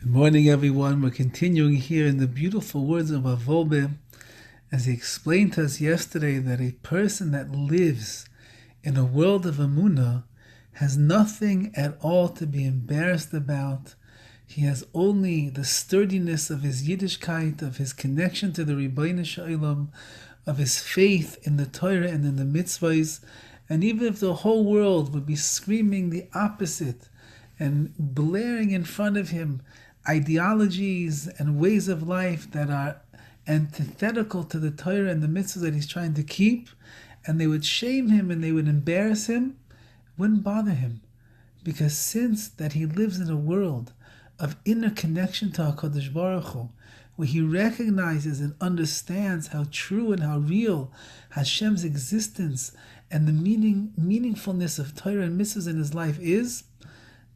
Good morning, everyone. We're continuing here in the beautiful words of Wolbe, as he explained to us yesterday that a person that lives in a world of Emunah has nothing at all to be embarrassed about. He has only the sturdiness of his Yiddishkeit, of his connection to the Rabbi Shalom, of his faith in the Torah and in the mitzvahs. And even if the whole world would be screaming the opposite and blaring in front of him ideologies and ways of life that are antithetical to the Torah and the mitzvahs that he's trying to keep, and they would shame him and they would embarrass him, it wouldn't bother him. Because since that he lives in a world of inner connection to HaKadosh Baruch Hu, where he recognizes and understands how true and how real Hashem's existence and the meaningfulness of Torah and mitzvahs in his life is,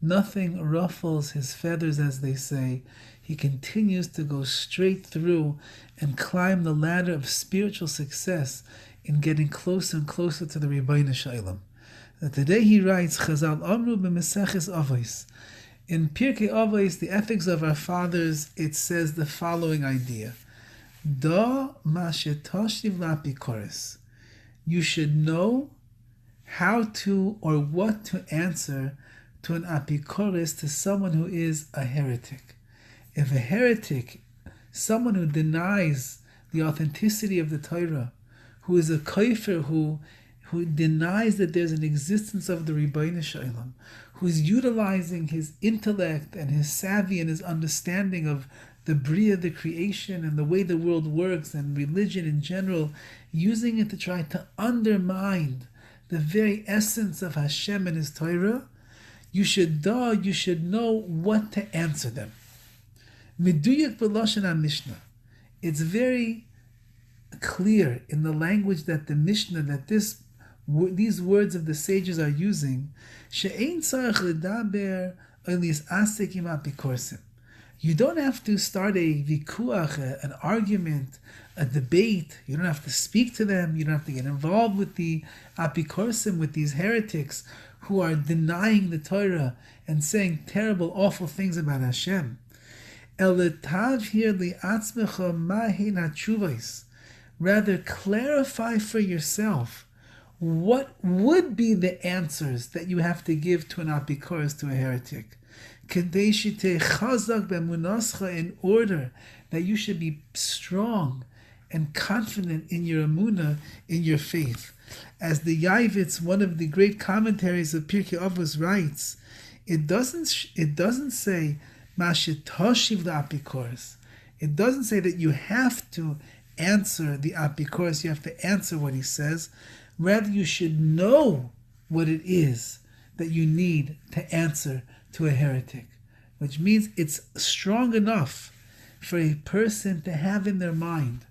nothing ruffles his feathers, as they say. He continues to go straight through and climb the ladder of spiritual success in getting closer and closer to the Rabbi Shalom. Today he writes, Chazal Amru b'Meseches Avos. In Pirkei Avos, the ethics of our fathers, it says the following idea. Da ma shetoshiv la'apikoros. You should know how to or what to answer to an apikoros, to someone who is a heretic. If a heretic, someone who denies the authenticity of the Torah, who is a kafir, who denies that there's an existence of the Rabbi Shalom, who is utilizing his intellect and his savvy and his understanding of the Bria, the creation, and the way the world works, and religion in general, using it to try to undermine the very essence of Hashem and his Torah, you should know what to answer them. Meduyek b'lashon HaMishnah. It's very clear in the language that the Mishnah, that these words of the sages are using. She'ein tzarich ledaber olis asek im apikorsim. You don't have to start a vikuach, an argument, a debate. You don't have to speak to them. You don't have to get involved with the apikorsim, with these heretics who are denying the Torah and saying terrible, awful things about Hashem. Rather, clarify for yourself what would be the answers that you have to give to an apikoros, to a heretic. In order that you should be strong and confident in your emunah, in your faith. As the Horowitz, one of the great commentaries of Pirkei Avos, writes, it doesn't say mashetoshiv la'apikoros. It doesn't say that you have to answer the apikoros. You have to answer what he says. Rather, you should know what it is that you need to answer to a heretic, which means it's strong enough for a person to have in their mind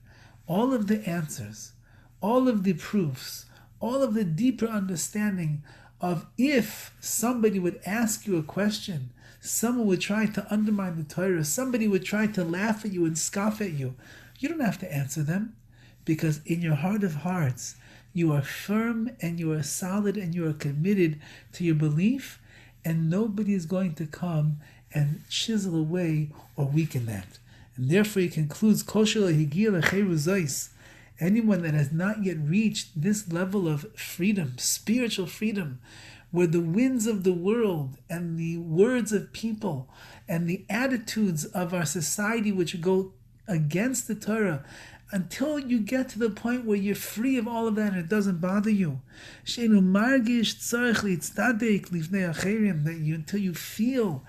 all of the answers, all of the proofs, all of the deeper understanding of, if somebody would ask you a question, someone would try to undermine the Torah, somebody would try to laugh at you and scoff at you, you don't have to answer them, because in your heart of hearts, you are firm and you are solid and you are committed to your belief, and nobody is going to come and chisel away or weaken that. And therefore he concludes, anyone that has not yet reached this level of freedom, spiritual freedom, where the winds of the world and the words of people and the attitudes of our society which go against the Torah, until you get to the point where you're free of all of that and it doesn't bother you, until you feel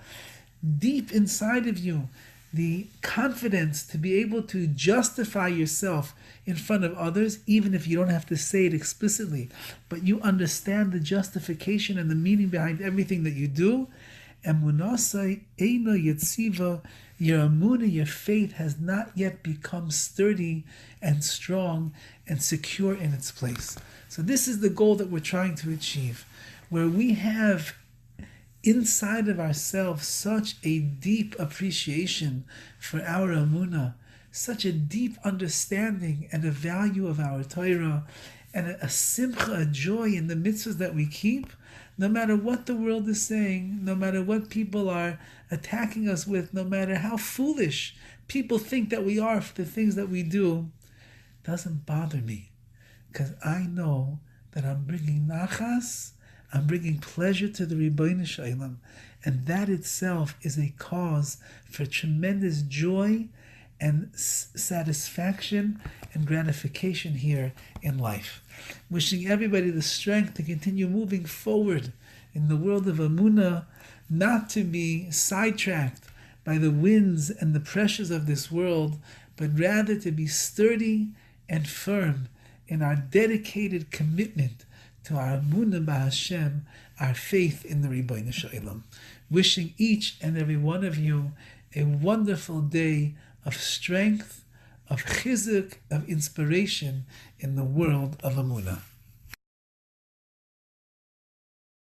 deep inside of you the confidence to be able to justify yourself in front of others, even if you don't have to say it explicitly, but you understand the justification and the meaning behind everything that you do. Emunah eino yetziva, your emunah, your faith has not yet become sturdy and strong and secure in its place. So this is the goal that we're trying to achieve, where we have inside of ourselves such a deep appreciation for our emunah, such a deep understanding and a value of our Torah, and a simcha, a joy in the mitzvahs that we keep, No matter what the world is saying, no matter what people are attacking us with, no matter how foolish people think that we are for the things that we do, doesn't bother me. Because I know that I'm bringing nachas, I'm bringing pleasure to the Ribbono Shel Olam, and that itself is a cause for tremendous joy and satisfaction and gratification here in life. Wishing everybody the strength to continue moving forward in the world of Emunah, not to be sidetracked by the winds and the pressures of this world, but rather to be sturdy and firm in our dedicated commitment to our Emunah b'Hashem, our faith in the Ribbono Shel Olam. Wishing each and every one of you a wonderful day of strength, of chizuk, of inspiration in the world of Emunah.